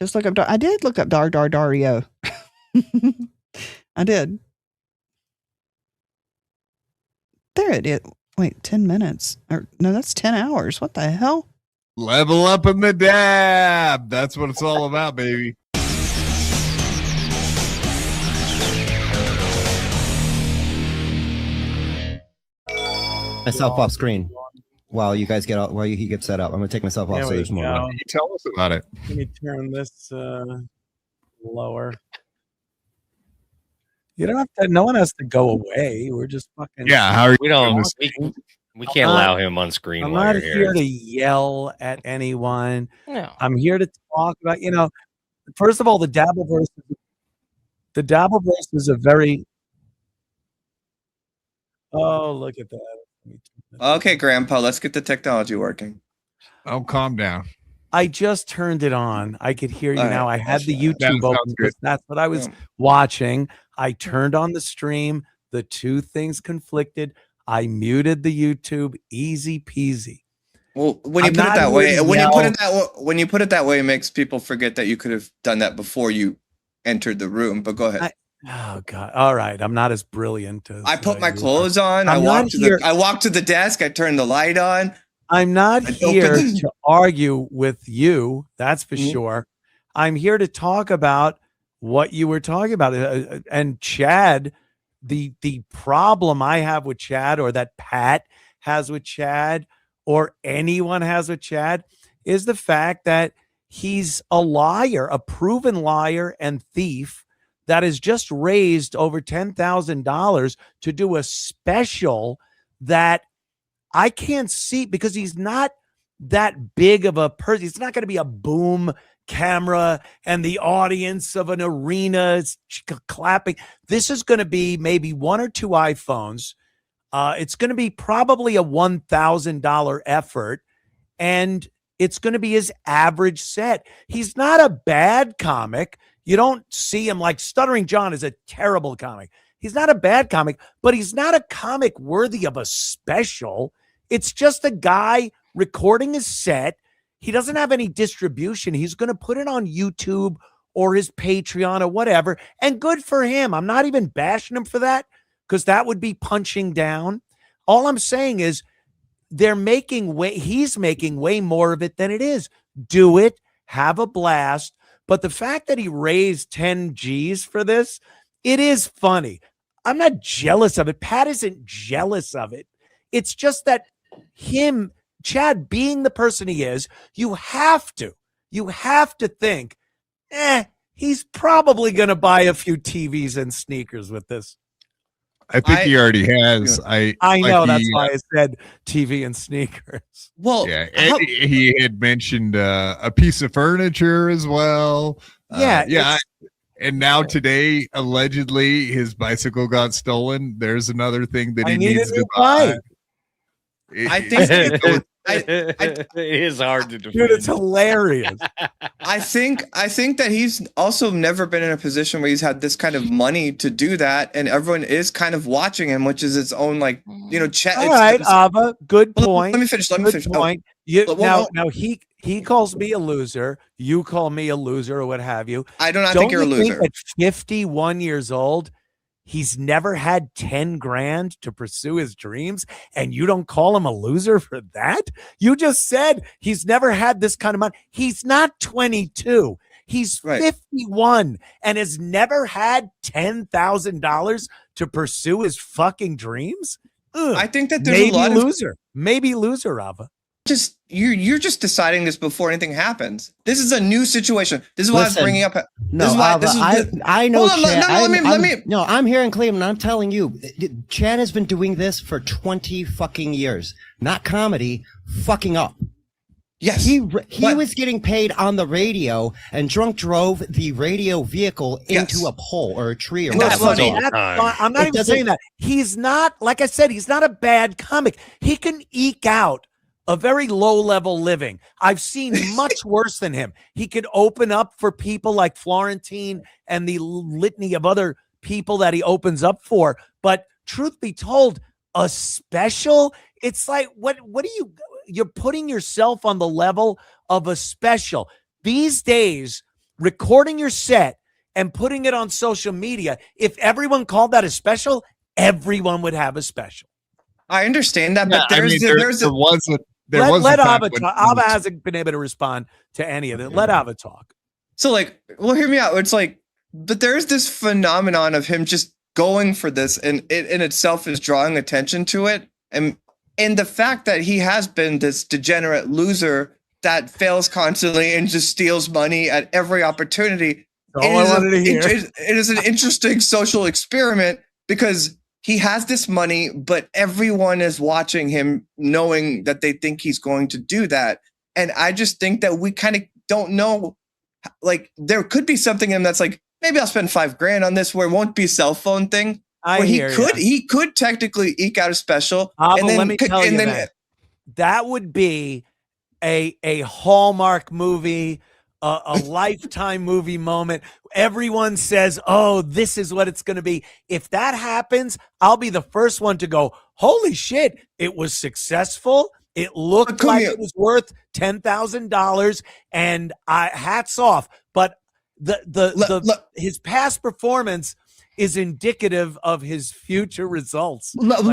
Just look up. I did look up Dario. I did. There it is. Wait, 10 minutes. Or no, that's 10 hours. What the hell? Level up in the dab. That's what it's all about, baby. Myself off screen while you guys get out, while he gets set up. I'm gonna take myself off so there's more. Can you tell us about it? Let me turn this lower. You don't have to. No one has to go away. We're just fucking. Yeah, how are you? We don't. We can't allow him on screen. I'm not here to yell at anyone. No. I'm here to talk about. First of all, the Dabbleverse. The Dabbleverse is a very. Oh, look at that. Okay, Grandpa, let's get the technology working. Oh, calm down. I just turned it on. I could hear you All now. right. I had the YouTube open because that's what I was watching. I turned on the stream. The two things conflicted. I muted the YouTube. Easy peasy. Well, when you put it that way, when you put it that way, it makes people forget that you could have done that before you entered the room. But go ahead. Oh God! All right, I'm not as brilliant as I put my clothes on. I walked to the desk. I turned the light on. I'm not here to argue with you. That's for sure. I'm here to talk about what you were talking about. And Chad, the problem I have with Chad, or that Pat has with Chad, or anyone has with Chad, is the fact that he's a liar, a proven liar and thief that has just raised over $10,000 to do a special that I can't see, because he's not that big of a person. He's not going to be a boom camera and the audience of an arena is clapping. This is going to be maybe one or two iPhones. It's going to be probably a $1,000 effort, and it's going to be his average set. He's not a bad comic. You don't see him like Stuttering John is a terrible comic. He's not a bad comic, but he's not a comic worthy of a special. It's just a guy recording his set. He doesn't have any distribution. He's going to put it on YouTube or his Patreon or whatever. And good for him. I'm not even bashing him for that, because that would be punching down. All I'm saying is he's making way more of it than it is. Do it. Have a blast. But the fact that he raised 10 G's for this, it is funny. I'm not jealous of it. Pat isn't jealous of it. It's just that Chad being the person he is, you have to think, he's probably going to buy a few TVs and sneakers with this. I think he already has. I know, that's why I said TV and sneakers. Well, yeah, and he had mentioned a piece of furniture as well. And now today, allegedly, his bicycle got stolen. There's another thing that he needs to buy. I think it is hard to defend. Dude, it's hilarious. I think that he's also never been in a position where he's had this kind of money to do that, and everyone is kind of watching him, which is its own chat. All right, Ava, good point. Let me finish. Point. Now he calls me a loser. You call me a loser, or what have you. I do not think you're a loser. At 51 years old, he's never had 10 grand to pursue his dreams, and you don't call him a loser for that? You just said he's never had this kind of money. He's not 22. He's 51 and has never had $10,000 to pursue his fucking dreams. I think that there's a lot of maybe loser, Rava. You're just deciding this before anything happens. This is a new situation. This is why I was bringing up. I know. No, I'm here in Cleveland. I'm telling you, Chad has been doing this for 20 fucking years. Not comedy, fucking up. Yes, he was getting paid on the radio, and drunk drove the radio vehicle into a pole or a tree or something. I'm not even saying that. He's not, like I said, he's not a bad comic. He can eke out a very low-level living. I've seen much worse than him. He could open up for people like Florentine and the litany of other people that he opens up for. But truth be told, a special, it's like, what you're putting yourself on the level of a special. These days, recording your set and putting it on social media. If everyone called that a special, everyone would have a special. I understand that, but there wasn't. Let Ava talk. Ava hasn't been able to respond to any of it. Let Ava talk. So like, well, hear me out. It's like, but there's this phenomenon of him just going for this, and it in itself is drawing attention to it. And the fact that he has been this degenerate loser that fails constantly and just steals money at every opportunity. It is an interesting social experiment because he has this money, but everyone is watching him knowing that they think he's going to do that. And I just think that we kind of don't know, like there could be something in him that's like, maybe I'll spend $5,000 on this where it won't be a cell phone thing. He could technically eke out a special. And then, let me tell you that would be a Hallmark movie, a Lifetime movie moment. Everyone says, oh, this is what it's going to be. If that happens, I'll be the first one to go, holy shit, it was successful. It looked like it was worth $10,000, and hats off. But his past performance is indicative of his future results. Let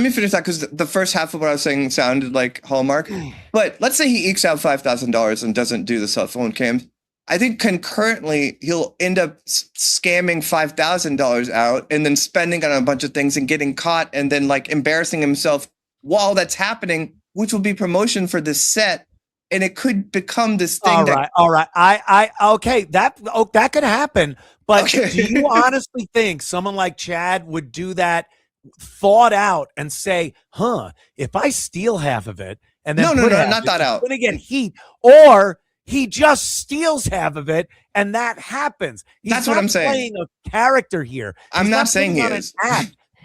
me finish that because the first half of what I was saying sounded like Hallmark. But let's say he ekes out $5,000 and doesn't do the cell phone cams. I think concurrently he'll end up scamming $5,000 out and then spending on a bunch of things and getting caught and then like embarrassing himself while that's happening, which will be promotion for this set. And it could become this thing. All right. Okay. That could happen. But do you honestly think someone like Chad would do that, thought out, and say, if I steal half of it and then not thought out, I'm gonna get heat, or he just steals half of it and that happens? That's what I'm saying. Playing a character here. I'm not saying he is.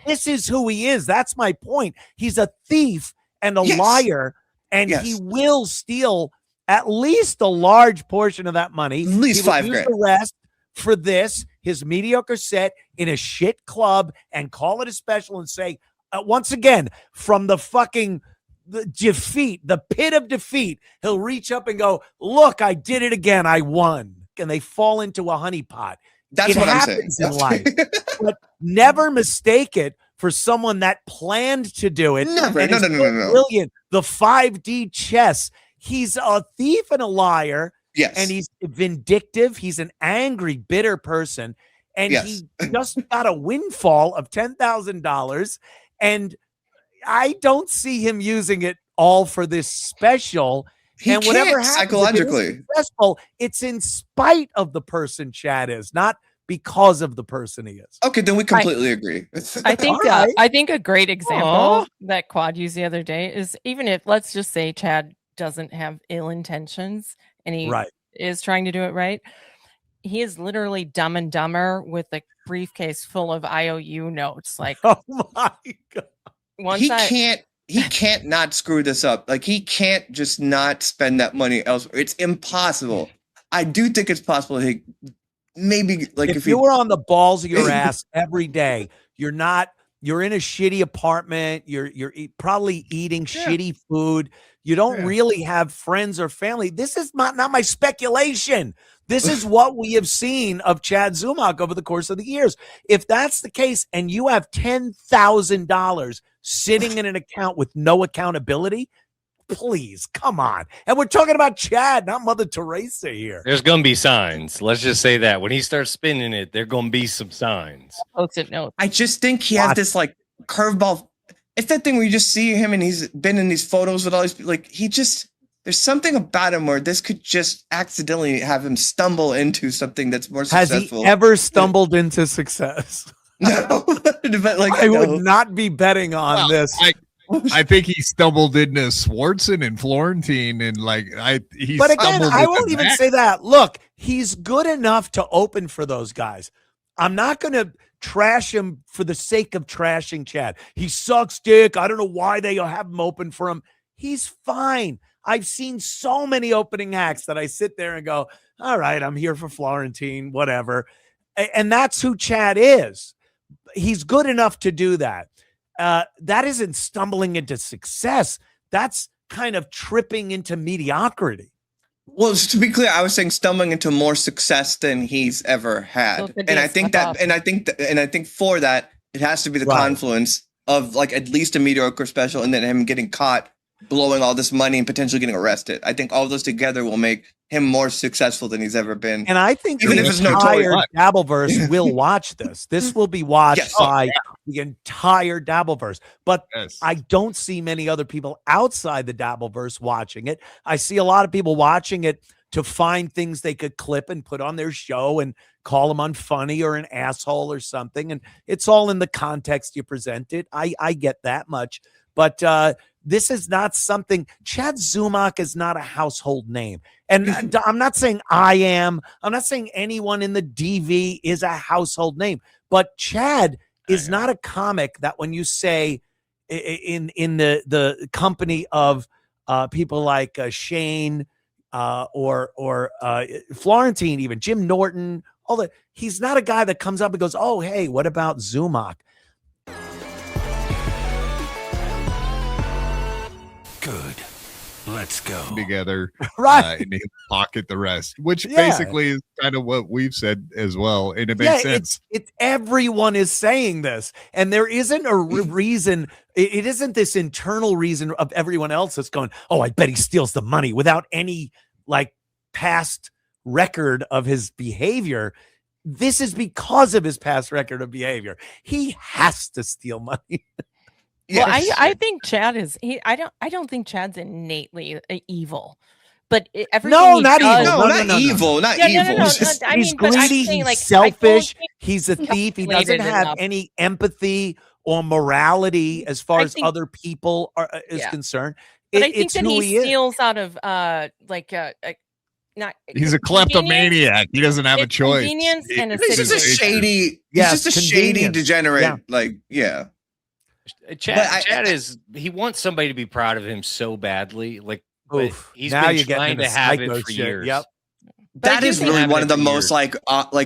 This is who he is. That's my point. He's a thief and a liar. And he will steal at least a large portion of that money. At least $5,000. The rest for his mediocre set in a shit club, and call it a special and say, once again, from the defeat, the pit of defeat, he'll reach up and go, look, I did it again. I won. And they fall into a honeypot. That's what I'm saying. In life. But never mistake it for someone that planned to do it. Never. No. Brilliant. The 5D chess. He's a thief and a liar. Yes. And he's vindictive. He's an angry, bitter person. And he just got a windfall of $10,000. And I don't see him using it all for this special. And whatever happens, psychologically, it's in spite of the person Chad is, not because of the person he is. Okay, then we completely agree. I think a great example that Quad used the other day is, even if, let's just say, Chad doesn't have ill intentions and he is trying to do it right, he is literally Dumb and Dumber with a briefcase full of IOU notes. Like, oh my God. He can't not screw this up. Like, he can't just not spend that money elsewhere. It's impossible. I do think it's possible. Maybe like if you were on the balls of your ass every day, you're in a shitty apartment, you're probably eating shitty food, you don't really have friends or family. This is not my speculation. This is what we have seen of Chad Zumock over the course of the years. If that's the case, and you have $10,000 sitting in an account with no accountability, please, come on. And we're talking about Chad, not Mother Teresa here. There's going to be signs. Let's just say that. When he starts spinning it, there are going to be some signs. Post-it note. I just think he has this, like, curveball. It's that thing where you just see him and he's been in these photos with all these, like, there's something about him where this could just accidentally have him stumble into something that's more successful. Has he ever stumbled into success? No. But like, I would not be betting on this. I think he stumbled into Swartzen and Florentine, and But again, I won't even say that. Look, he's good enough to open for those guys. I'm not going to trash him for the sake of trashing Chad. He sucks dick. I don't know why they have him open for him. He's fine. I've seen so many opening acts that I sit there and go, all right, I'm here for Florentine, whatever. And that's who Chad is. He's good enough to do that. That isn't stumbling into success. That's kind of tripping into mediocrity. Well, to be clear, I was saying stumbling into more success than he's ever had, and I think for that it has to be the confluence of like at least a mediocre special, and then him getting caught blowing all this money and potentially getting arrested. I think all those together will make him more successful than he's ever been. And I think even the if it's entire Dabbleverse will watch this. This will be watched by the entire Dabbleverse. But I don't see many other people outside the Dabbleverse watching it. I see a lot of people watching it to find things they could clip and put on their show and call him unfunny or an asshole or something. And it's all in the context you present it. I get that much. But this is not something. Chad Zumock is not a household name. And I'm not saying I'm not saying anyone in the DV is a household name. But Chad is not a comic that when you say in the company of people like Shane or Florentine, even Jim Norton, he's not a guy that comes up and goes, oh, hey, what about Zumock? Good. Let's go together, right? And pocket the rest, which basically is kind of what we've said as well, and it makes sense. It's everyone is saying this, and there isn't a reason. It isn't this internal reason of everyone else that's going, "Oh, I bet he steals the money," without any like past record of his behavior. This is because of his past record of behavior. He has to steal money. Well, I think Chad is. I don't think Chad's innately evil, but everything. No, not evil. Not evil. He's greedy. He's selfish. He's a thief. He doesn't have any empathy or morality as far as other people is concerned. But I think that he steals out of not. He's a kleptomaniac. He doesn't have a choice. Convenience and he's just a shady. He's just a shady degenerate. Chad is. He wants somebody to be proud of him so badly. Like, but he's been trying to have it for years. Yep. That is really one of the most like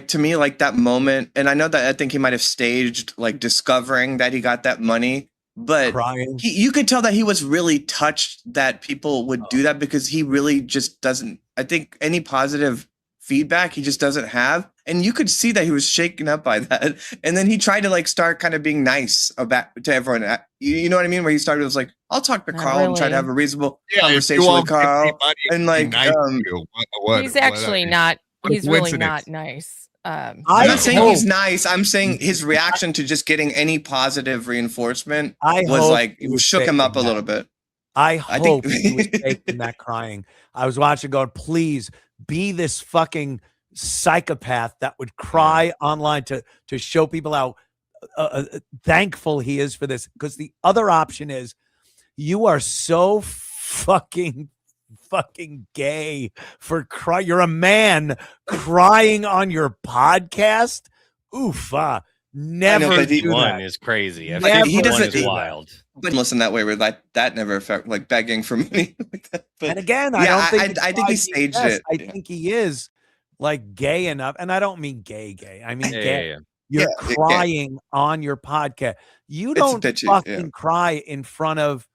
to me, like that moment. And I know that I think he might have staged like discovering that he got that money, but you could tell that he was really touched that people would do that, because he really just doesn't. I think any positive feedback he just doesn't have, and you could see that he was shaken up by that. And then he tried to like start kind of being nice to everyone. You know what I mean? Where he started was like, I'll talk to Carl and try to have a reasonable conversation with Carl. And like, he's actually not. He's really not nice. I'm not saying he's nice. I'm saying his reaction to just getting any positive reinforcement shook him up a little bit. I hope he was taking that crying. I was watching going, please be this fucking psychopath that would cry online to show people how thankful he is for this. Because the other option is you are so fucking gay for cry. You're a man crying on your podcast. Oof. Never do that. Is crazy. He doesn't. Is wild. But listen, that way where that never felt like begging for money like that. But, and again, I think he staged it. I think he is like gay enough, and I don't mean gay. I mean gay. You're crying on your podcast. You don't fucking cry in front of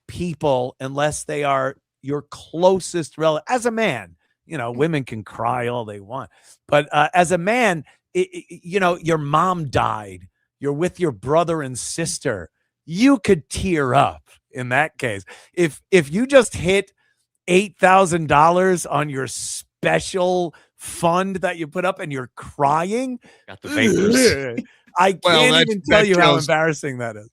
people unless they are your closest relative. As a man, women can cry all they want, but as a man, your mom died. You're with your brother and sister. You could tear up in that case. If you just hit $8,000 on your special fund that you put up and you're crying, got the vapors. I can't even tell you how embarrassing that is.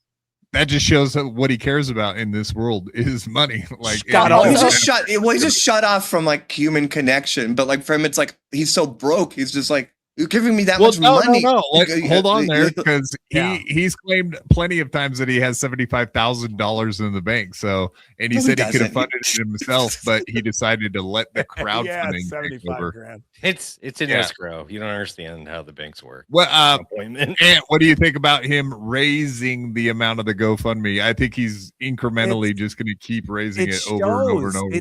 That just shows what he cares about in this world is money. Like he's just shut off from like human connection. But like for him, it's like he's so broke. He's just like, you're giving me that much money. No. Hold on there, because he's claimed plenty of times that he has $75,000 in the bank. So, and he said he could have funded it himself, but he decided to let the crowdfunding take over. It's in escrow. You don't understand how the banks work. Well, and what do you think about him raising the amount of the GoFundMe? I think he's incrementally just going to keep raising it over and over and over.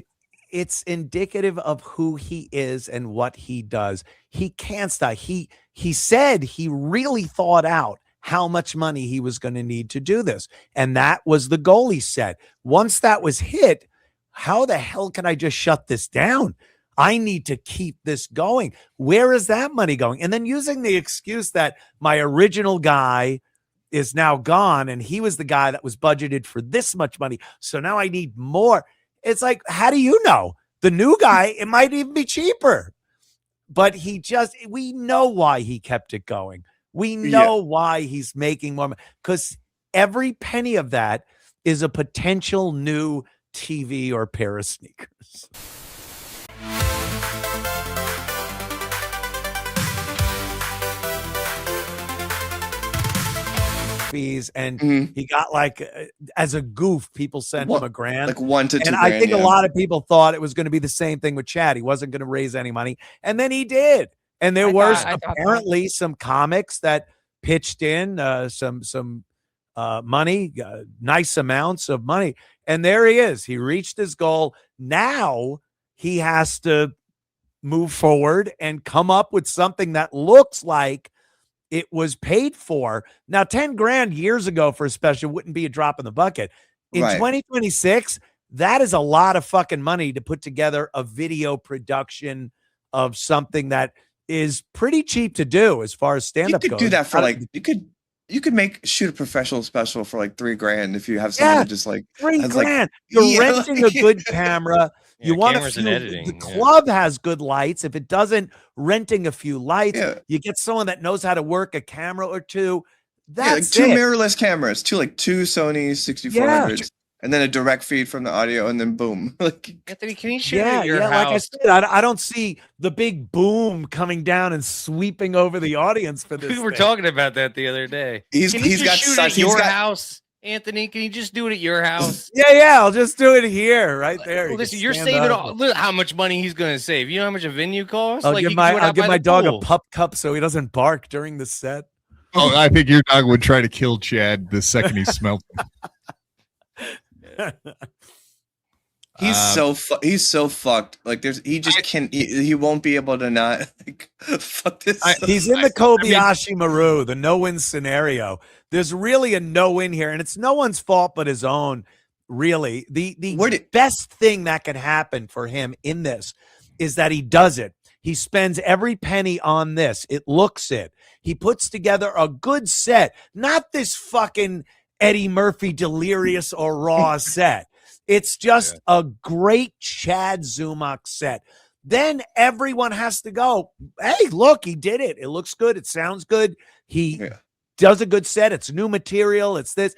It's indicative of who he is and what he does. He can't stop. He said he really thought out how much money he was going to need to do this. And that was the goal he set. Once that was hit, how the hell can I just shut this down? I need to keep this going. Where is that money going? And then using the excuse that my original guy is now gone and he was the guy that was budgeted for this much money. So now I need more. It's like, how do you know? The new guy, it might even be cheaper. But we know why he kept it going. We know why he's making more money. Because every penny of that is a potential new TV or pair of sneakers. And he got as a goof, people sent him $1,000, like $1 to $2,000. And I think a lot of people thought it was going to be the same thing with Chad. He wasn't going to raise any money, and then he did. And there was apparently some comics that pitched in some money, nice amounts of money, and there he is. He reached his goal. Now he has to move forward and come up with something that looks like it was paid for. Now, $10,000 years ago for a special wouldn't be a drop in the bucket. In 2026, that is a lot of fucking money to put together a video production of something that is pretty cheap to do as far as stand-up goes. You could do that for you could shoot a professional special for like $3,000 if you have someone that just like $3,000. You're renting a good camera. You want to feel the club has good lights. If it doesn't, renting a few lights, you get someone that knows how to work a camera or two. That's two mirrorless cameras, two Sony 6400s, and then a direct feed from the audio, and then boom. Anthony, can you shoot at your house? Like I said, I don't see the big boom coming down and sweeping over the audience for this. We were talking about that the other day. He's got shoot at your house. Anthony, can you just do it at your house? Yeah, I'll just do it here, right there. Well, listen, you're saving all. Look how much money he's going to save. You know how much a venue costs? I'll give my dog a pup cup so he doesn't bark during the set. Oh, I think your dog would try to kill Chad the second he smelled him. He's so fucked. Like he won't be able to not fuck this. He's in the Kobayashi Maru, the no-win scenario. There's really a no-win here, and it's no one's fault but his own. Really, the best thing that can happen for him in this is that he does it. He spends every penny on this. It looks it. He puts together a good set, not this fucking Eddie Murphy delirious or raw set. It's just a great Chad Zumock set. Then everyone has to go, hey, look, he did it. It looks good. It sounds good. He does a good set. It's new material. It's this.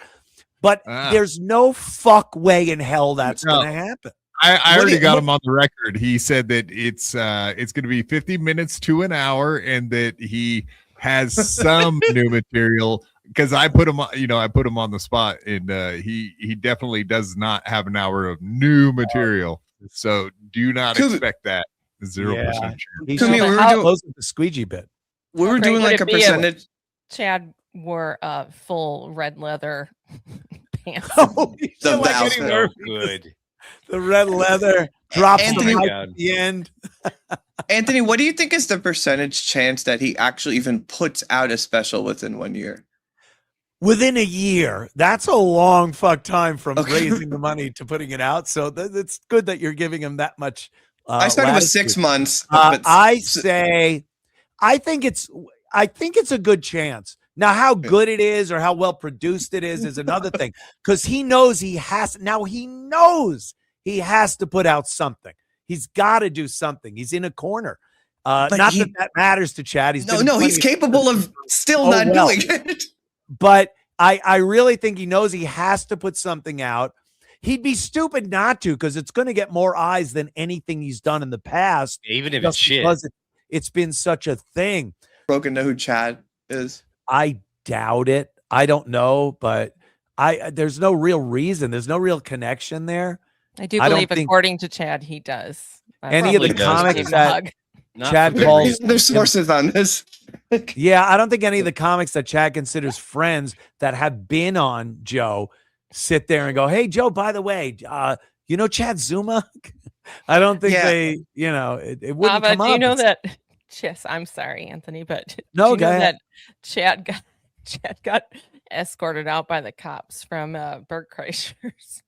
But there's no fuck way in hell that's going to happen. I already got him on the record. He said that it's going to be 50 minutes to an hour and that he has some new material. Because I put him on the spot, and he definitely does not have an hour of new material. So do not expect that 0% chance. He's close with the squeegee bit. We were doing like a percentage. Chad wore full red leather pants. Good. The red leather drops at the end. Anthony, what do you think is the percentage chance that he actually even puts out a special within 1 year? Within a year. That's a long fuck time from raising the money to putting it out. So it's good that you're giving him that much. I started with 6 months. I think it's a good chance. Now, how good it is or how well produced it is another thing. Because he knows he has to put out something. He's got to do something. He's in a corner. Not that matters to Chad. He's capable of still not doing it. But I really think he knows he has to put something out. He'd be stupid not to, because it's going to get more eyes than anything he's done in the past. Even if it's shit. It's been such a thing. Broken know who Chad is? I doubt it. I don't know, but there's no real reason. There's no real connection there. I do believe, according to Chad, he does. Any of the comics that Chad calls, there's sources on this. Yeah, I don't think any of the comics that Chad considers friends that have been on Joe sit there and go, "Hey, Joe, by the way, you know Chad Zumock?" I don't think they, it wouldn't come up. Do you know that? Yes, I'm sorry, Anthony, but no, do you know that Chad got escorted out by the cops from Berg Kreischer's?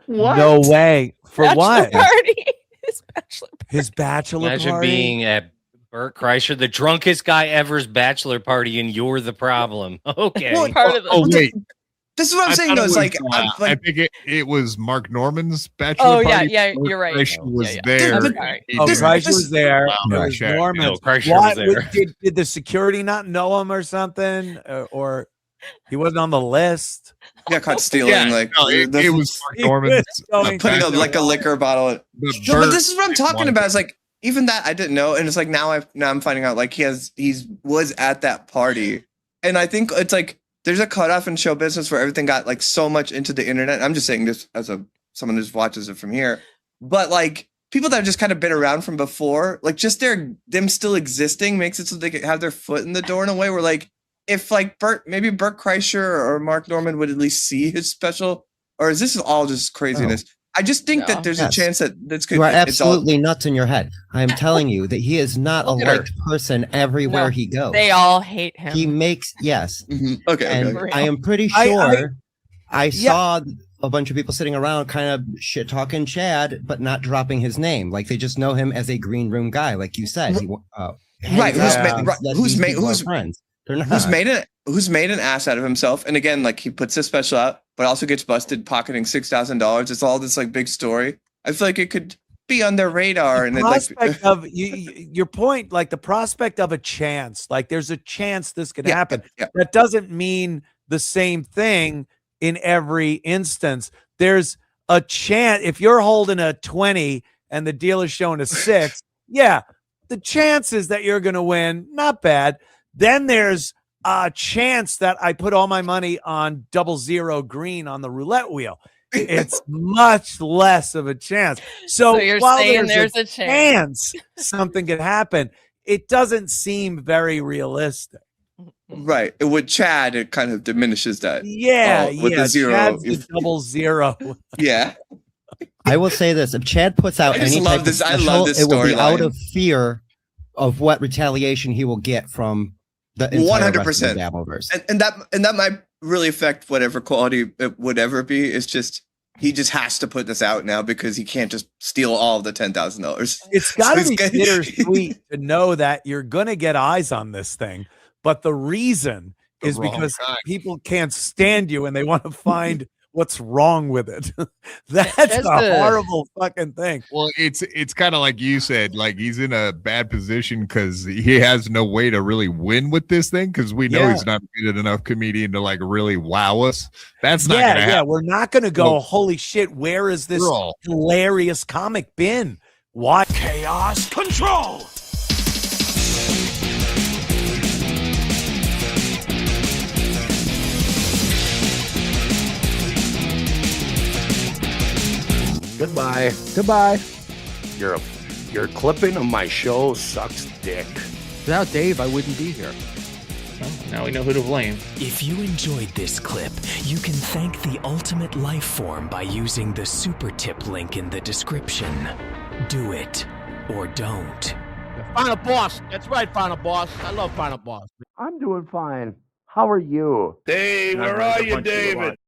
What? No way. For what? Party. His His bachelor Imagine party. being at Bert Kreischer, the drunkest guy ever's bachelor party, and you're the problem. Okay. Well, Part of the- wait. This is what I'm saying, though. It's like, I think it was Mark Norman's bachelor party. yeah, you're right. Kreischer was Yeah. there. Kreischer was there. No, It was Norman. No, Kreischer was there. Did the security not know him or something? Or he wasn't on the list? He got caught stealing. It was Mark Norman's. Putting a liquor bottle. But this is what I'm talking about. It's like, even that I didn't know, and it's like now I'm finding out like he was at that party, and I think it's like there's a cutoff in show business where everything got like so much into the internet. I'm just saying this as someone who just watches it from here, but like people that have just kind of been around from before, like just them still existing makes it so they can have their foot in the door in a way where like if like maybe Bert Kreischer or Mark Norman would at least see his special, or is this all just craziness? I just think that there's a chance that this could. You are absolutely nuts in your head. I am telling you that he is not a liked person everywhere he goes. They all hate him. He makes Okay. And I am pretty sure I saw a bunch of people sitting around kind of shit talking Chad, but not dropping his name. Like they just know him as a green room guy, like you said. Who's friends? Who's made an ass out of himself, and again, like he puts this special out, but also gets busted pocketing $6,000. It's all this like big story. I feel like it could be on their radar, and prospect of your point, like the prospect of a chance, like there's a chance this could happen. That doesn't mean the same thing in every instance. There's a chance if you're holding a 20 and the dealer's showing a 6. The chances that you're going to win, not bad. Then there's a chance that I put all my money on 0 green on the roulette wheel. It's much less of a chance. So you're while saying there's a chance something could happen, it doesn't seem very realistic. Right. With Chad, it kind of diminishes that. With the 0. Chad's the 0. Yeah. I will say this: if Chad puts out any type of special, it will be out of fear of what retaliation he will get from the 100% Dabbleverse, and that might really affect whatever quality it would ever be. It's just he just has to put this out now because he can't just steal all of the $10,000. It's got to be bittersweet to know that you're gonna get eyes on this thing, but the reason is because people can't stand you and they want to find what's wrong with it. That's a horrible fucking thing. Well, it's kind of like you said, like he's in a bad position because he has no way to really win with this thing because we know he's not a good enough comedian to like really wow us. That's not gonna happen. We're not gonna go, holy shit, where is this hilarious comic been? Why? Chaos control. Goodbye. Your clipping of my show sucks dick. Without Dave, I wouldn't be here. Well, now we know who to blame. If you enjoyed this clip, you can thank the ultimate life form by using the super tip link in the description. Do it or don't. Final Boss. That's right, Final Boss. I love Final Boss. I'm doing fine. How are you? Dave, where are you, David?